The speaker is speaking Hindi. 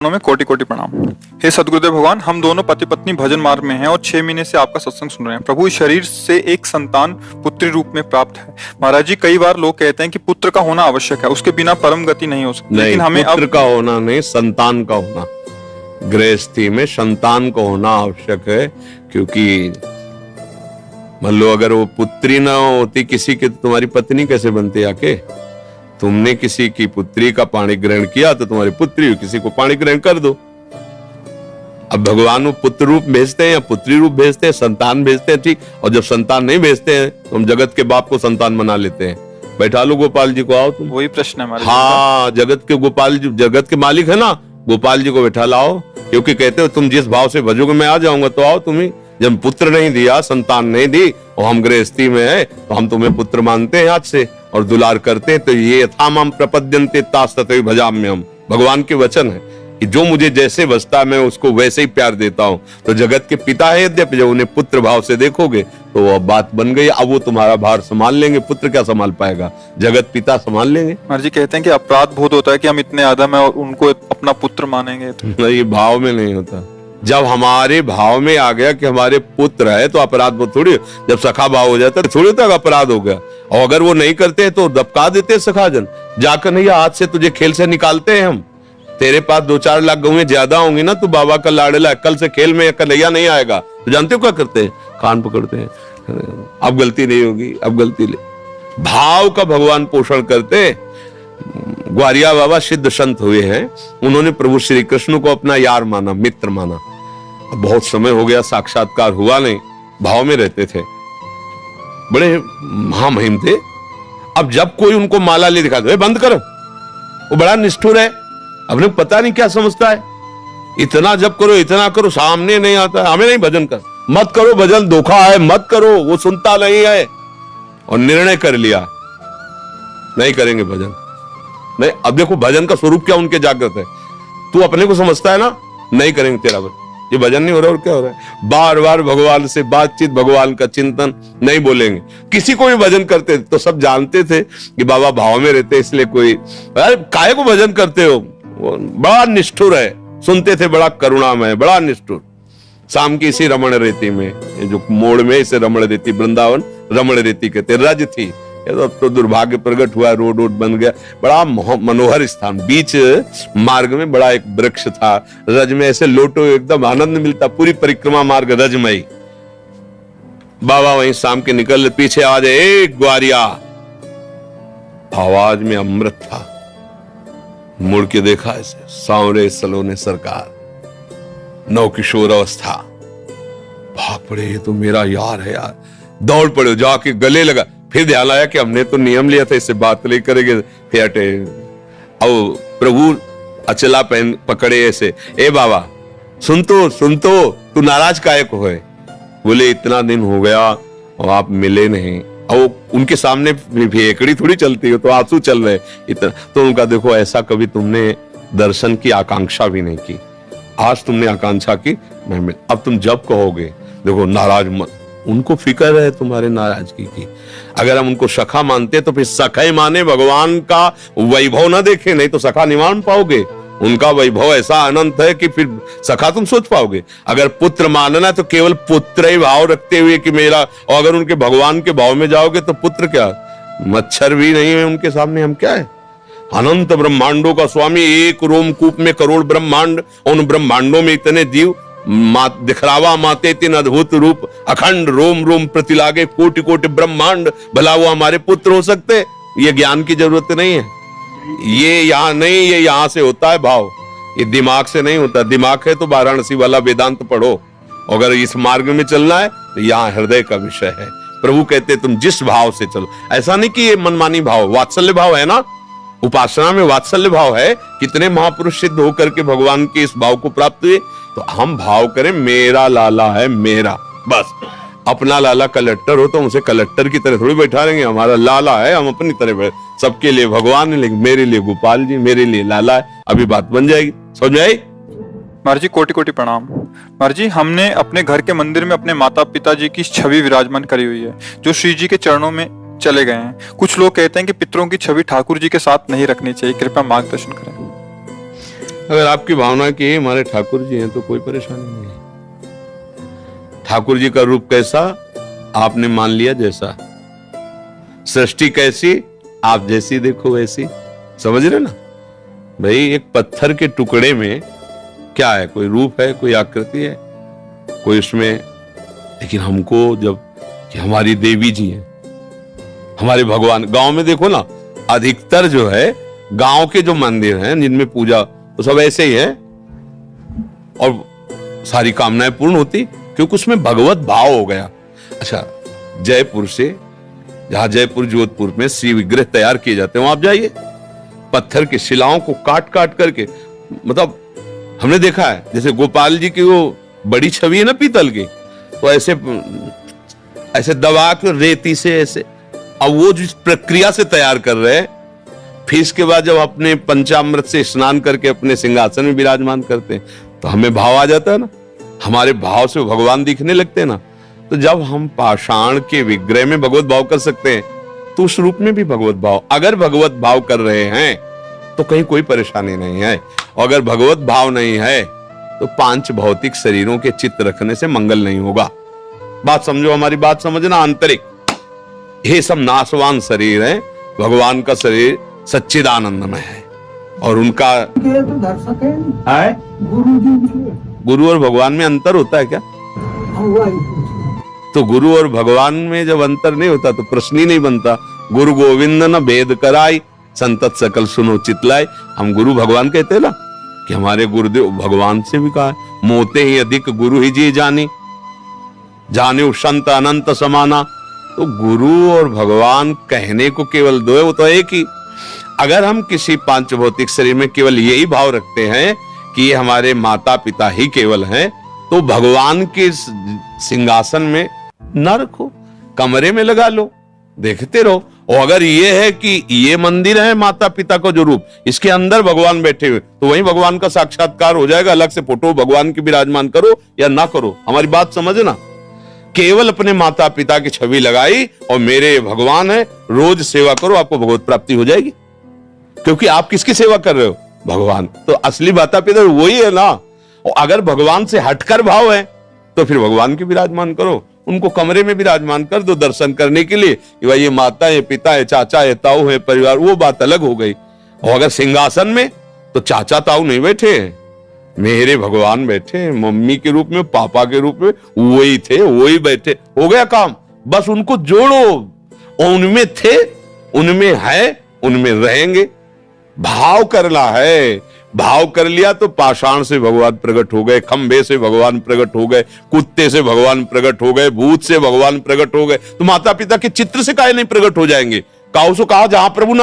में कोटि कोटि प्रणाम। हे सदगुरुदेव भगवान, हम दोनों पति पत्नी भजन मार्ग में हैं और 6 महीने से आपका सत्संग सुन रहे हैं। प्रभु, इस शरीर से एक संतान पुत्री रूप में प्राप्त है। महाराज जी, कई बार लोग कहते हैं कि पुत्र का होना आवश्यक है, उसके बिना परम गति नहीं हो सकती। लेकिन हमें पुत्र का होना नहीं, संतान का होना, गृहस्थी में संतान को होना आवश्यक है। क्योंकि मान लो अगर वो पुत्री ना होती किसी की, तो तुम्हारी पत्नी कैसे बनती आके? तुमने किसी की पुत्री का पाणी ग्रहण किया तो तुम्हारी पुत्री किसी को पाणी ग्रहण कर दो। अब भगवान वो पुत्र रूप भेजते हैं या पुत्री रूप भेजते हैं, संतान भेजते हैं, ठीक। और जब संतान नहीं भेजते हैं तो हम जगत के बाप को संतान बना लेते हैं। बैठा लो गोपाल जी को, आओ तुम। वही प्रश्न है हमारे। हाँ, जगत के गोपाल जी, जगत के मालिक है ना, गोपाल जी को बैठा लाओ। क्योंकि कहते हो तुम जिस भाव से भजोगे मैं आ जाऊंगा, तो आओ तुम ही। जब पुत्र नहीं दिया, संतान नहीं दी और हम गृहस्थी में है, तो हम तुम्हें पुत्र मानते हैं आज से और दुलार करते हैं। तो ये यथामाम प्रपद्यन्ते तास्तथैव भजाम्यहम्, भगवान के वचन है कि जो मुझे जैसे बसता है मैं उसको वैसे ही प्यार देता हूँ। तो जगत के पिता है यद्यपि, जब उन्हें पुत्र भाव से देखोगे तो वह बात बन गई। अब वो तुम्हारा भार संभाल लेंगे, पुत्र क्या संभाल पाएगा, जगत पिता संभाल लेंगे। महाराज जी कहते हैं कि अपराध बहुत होता है कि हम इतने आदम है और उनको अपना पुत्र मानेंगे। तो ये भाव में नहीं होता। जब हमारे भाव में आ गया कि हमारे पुत्र है तो अपराध बहुत थोड़ी। जब सखा भाव हो जाता है थोड़ी होता है अपराध हो गया। और अगर वो नहीं करते तो दबका देते सखाजन, जाकर नहीं आज से तुझे खेल से निकालते हैं हम। तेरे पास 2-4 लाख गौएं ज्यादा होंगी ना, तू बाबा का लाडला, कल से खेल में कन्हैया नहीं आएगा। तो जानते हो क्या करते हैं? कान पकड़ते हैं, अब गलती नहीं होगी, अब गलती नहीं। भाव का भगवान पोषण करते। ग्वारिया बाबा सिद्ध संत हुए हैं, उन्होंने प्रभु श्री कृष्ण को अपना यार माना, मित्र माना। बहुत समय हो गया, साक्षात्कार हुआ नहीं, भाव में रहते थे, बड़े महामहिम थे। अब जब कोई उनको माला ले दिखा दो, बंद करो, वो बड़ा निष्ठुर है, अपने पता नहीं क्या समझता है। इतना जब करो, इतना करो, सामने नहीं आता, हमें नहीं भजन कर, मत करो भजन, धोखा है, मत करो, वो सुनता नहीं है। और निर्णय कर लिया नहीं करेंगे भजन। नहीं, अब देखो भजन का स्वरूप क्या उनके जागृत है। तू अपने को समझता है ना, नहीं करेंगे तेरा भजन, ये भजन नहीं हो रहा और क्या हो रहा है। बार बार भगवान से बातचीत, भगवान का चिंतन, नहीं बोलेंगे। किसी को भी भजन करते तो सब जानते थे कि बाबा भाव में रहते, इसलिए कोई काहे को भजन करते हो, बड़ा निष्ठुर है, सुनते थे, बड़ा करुणामय, बड़ा निष्ठुर। शाम की इसी रमण रेती में, ये जो मोड़ में इसे रमण रेती, वृंदावन रमण रेती कहते, रज थी। अब तो दुर्भाग्य प्रकट हुआ, रोड बन गया, बड़ा मनोहर स्थान। बीच मार्ग में बड़ा एक वृक्ष था, रज में ऐसे लोटो, एकदम आनंद मिलता, पूरी परिक्रमा मार्ग रजमयी। बाबा वहीं शाम के निकल, पीछे आवाज, ए ग्वारिया, आवाज में अमृत था। मुड़ के देखा ऐसे, सांवरे सलोने सरकार, नव किशोर अवस्था। भाग पड़े, ये तो मेरा यार है यार। दौड़ पड़े, जाके गले लगा। फिर ध्यान आया कि हमने तो नियम लिया था इससे बात नहीं करेंगे, फिर हटे। अब प्रभु अचला पहन पकड़े ऐसे, ए बाबा सुन तो, तू नाराज काहे को है? बोले इतना दिन हो गया और आप मिले नहीं। और उनके सामने भेकड़ी थोड़ी चलती हो, तो आंसू चल रहे इतना। तो उनका देखो, ऐसा कभी तुमने दर्शन की आकांक्षा भी नहीं की, आज तुमने आकांक्षा की, मैं मिल। अब तुम जब कहोगे, देखो नाराज मत, उनको फिक्र है तुम्हारे नाराजगी की। अगर हम उनको सखा मानते तो फिर सखा ही माने, भगवान का वैभव ना देखे, नहीं तो सखा नहीं मान पाओगे। उनका वैभव ऐसा अनंत है कि फिर सखा तुम सोच पाओगे। अगर पुत्र मानना तो केवल पुत्र ही भाव रखते हुए कि मेरा, और अगर उनके भगवान के भाव में जाओगे तो पुत्र क्या, मच्छर भी नहीं है उनके सामने, हम क्या है। अनंत ब्रह्मांडों का स्वामी, एक रोमकूप में करोड़ ब्रह्मांड, उन ब्रह्मांडों में इतने जीव, दिखलावा माते तीन अद्भुत रूप, अखंड रोम रोम प्रतिलागे, कोटि कोटि ब्रह्मांड, भला वो हमारे पुत्र हो सकते? ये ज्ञान की जरूरत नहीं है, ये यहाँ नहीं, ये यहाँ से होता है भाव, ये दिमाग से नहीं होता। दिमाग है तो वाराणसी वाला वेदांत पढ़ो, अगर इस मार्ग में चलना है तो यहाँ हृदय का विषय है। प्रभु कहते तुम जिस भाव से चलो, ऐसा नहीं कि ये मनमानी भाव, वात्सल्य भाव है ना, उपासना में वात्सल्य भाव है। कितने महापुरुष सिद्ध होकर के भगवान के इस भाव को प्राप्त हुए। तो हम भाव करें, मेरा लाला है, मेरा, बस। अपना लाला कलेक्टर हो तो उसे कलेक्टर की तरह थोड़ी बैठा रहेंगे, हमारा लाला है, हम अपनी तरह बैठ, सबके लिए भगवान है, लेकिन मेरे लिए गोपाल जी, मेरे लिए लाला है। अभी बात बन जाएगी, समझ में आई? महाराज जी कोटि कोटि प्रणाम। महाराज जी, हमने अपने घर के मंदिर में अपने माता पिता जी की छवि विराजमान करी हुई है, जो श्री जी के चरणों में चले गए हैं। कुछ लोग कहते हैं कि पितरों की छवि ठाकुर जी के साथ नहीं रखनी चाहिए, कृपया मार्गदर्शन करें। अगर आपकी भावना की हमारे ठाकुर जी हैं तो कोई परेशानी नहीं है। ठाकुर जी का रूप कैसा आपने मान लिया जैसा, सृष्टि कैसी आप जैसी देखो वैसी, समझ रहे ना भाई। एक पत्थर के टुकड़े में क्या है, कोई रूप है, कोई आकृति है, कोई उसमें, लेकिन हमको जब कि हमारी देवी जी हैं, हमारे भगवान, गांव में देखो ना अधिकतर जो है गांव के जो मंदिर हैं जिनमें पूजा तो सब ऐसे ही है और सारी कामनाएं पूर्ण होती क्योंकि उसमें भगवत भाव हो गया। अच्छा, जयपुर से, जहां जयपुर जोधपुर में श्री विग्रह तैयार किए जाते हैं वहां आप जाइए, पत्थर की शिलाओं को काट काट करके, मतलब हमने देखा है जैसे गोपाल जी की वो बड़ी छवि है ना पीतल की, तो ऐसे ऐसे दबा के रेती से ऐसे, अब वो जिस प्रक्रिया से तैयार कर रहे हैं, फिर इसके बाद जब अपने पंचामृत से स्नान करके अपने सिंहासन में विराजमान करते हैं तो हमें भाव आ जाता है ना, हमारे भाव से भगवान दिखने लगते हैं ना। तो जब हम पाषाण के विग्रह में भगवत भाव कर सकते हैं तो उस रूप में भी भगवत भाव, अगर भगवत भाव कर रहे हैं तो कहीं कोई परेशानी नहीं है, और अगर भगवत भाव नहीं है तो 5 भौतिक शरीरों के चित्त रखने से मंगल नहीं होगा। बात समझो, हमारी बात समझना। आंतरिक ये सब नाशवान शरीर है, भगवान का शरीर सच्चिदानंदमय है और उनका है गुरु और भगवान में अंतर होता है क्या? तो गुरु और भगवान में जब अंतर नहीं होता तो प्रश्न ही नहीं बनता। गुरु गोविंद न भेद कराई, संतत सकल सुनो चितलाई। हम गुरु भगवान कहते हैं ना कि हमारे गुरुदेव भगवान से भी कहा है, मोते ही अधिक गुरु ही जी जानी, जाने संत अनंत समाना। तो गुरु और भगवान कहने को केवल 2 है, वो तो एक ही। अगर हम किसी 5 भौतिक शरीर में केवल यही भाव रखते हैं कि ये हमारे माता पिता ही केवल हैं, तो भगवान के सिंहासन में ना रखो, कमरे में लगा लो, देखते रहो। और अगर ये है कि ये मंदिर है माता पिता का जो रूप, इसके अंदर भगवान बैठे हुए, तो वहीं भगवान का साक्षात्कार हो जाएगा। अलग से फोटो भगवान की विराजमान करो या ना करो, हमारी बात समझना। केवल अपने माता पिता की छवि लगाई और मेरे भगवान है, रोज सेवा करो, आपको भगवत प्राप्ति हो जाएगी। क्योंकि आप किसकी सेवा कर रहे हो? भगवान। तो असली माता पिता वही है ना। और अगर भगवान से हटकर भाव है तो फिर भगवान की विराजमान करो, उनको कमरे में विराजमान कर दो दर्शन करने के लिए कि भाई ये माता है, पिता है, चाचा है, ताऊ है, परिवार, वो बात अलग हो गई। और अगर सिंहासन में तो चाचा ताऊ नहीं बैठे, मेरे भगवान बैठे, मम्मी के रूप में, पापा के रूप में, वही थे वही बैठे, हो गया काम। बस उनको जोड़ो, उनमें थे, उनमें है, उनमें रहेंगे। भाव करना है, भाव कर लिया तो पाषाण से भगवान प्रकट हो गए, खंबे से भगवान प्रकट हो गए, कुत्ते से भगवान प्रकट हो गए, भूत से भगवान प्रकट हो गए। तो माता पिता के चित्र से काहे नहीं प्रकट हो जाएंगे? काऊ से कहा जहां प्रभु